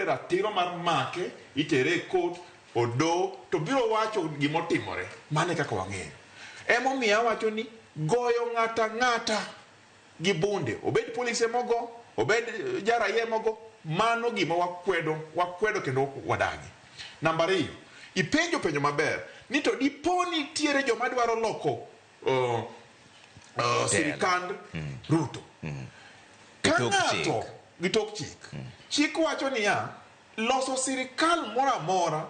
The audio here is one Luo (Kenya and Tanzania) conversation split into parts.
ratiro mar make, itere court, odo, to biro wacho gimotimore. Mane kaka wang'eyo. Emomiyo awacho ni goyo ng'ata gi bunde, obed polise mogo, obed jaraye mogo, mano gima wakwedo kendo wadagi. Namba 2, ipenjo penjo maber, ni to dipo nitiere joma dwaro loko sirikand Ruto. Ka ng'ato gitok chik. Chik wacho niya, loso sirikal mora mora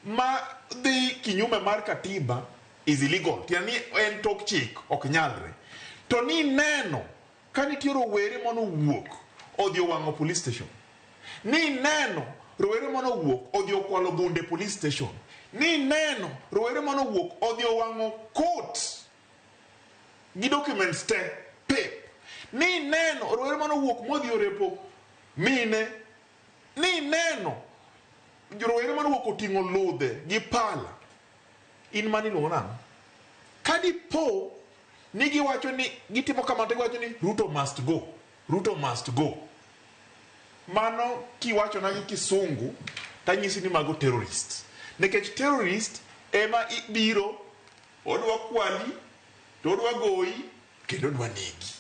ma dhi kinyume mar katiba is illegal. Tiani en tok chik, ok nyalre. To ni neno ka nitie rowere mano wuok odhi owang'o police station. Ni neno rowere mano wuok odhi okwalo bunde police station. Ni neno rowere mano wuok odhi owang'o court gi documents te pep. Ni neno rowere mano wuok modhi orepo mine. Ni neno rowere mano wuok oting'o ludhe gi pala. In mani luongo nang'o? Kadipo ni giwacho ni gitimo kamano, giwacho ni Ruto must go. Ruto must go. Mano kiwacho na gi kisungu tanyisi ni mago terrorist. Nekech terrorist ema ibiro odwa kwali, to odwa goyi, kendo odwa negi.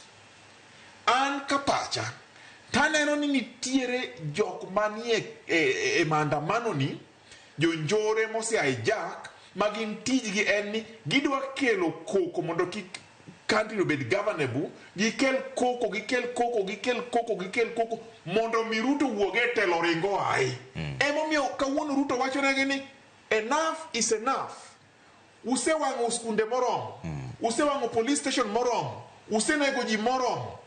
An kapacha taneno ni nitiere jok manie e maandamano ni, jonjore mose hijack, magin tijgi en ni gidwa kelo koko mondo kik country obed governable, gikel koko mondo mi Ruto wuoge telo ringo ai. Emomiyo kawuono Ruto wacho negi ni enough is enough. Usewang'o skunde moromo, usewang'o police station moromo, usenego ji moromo.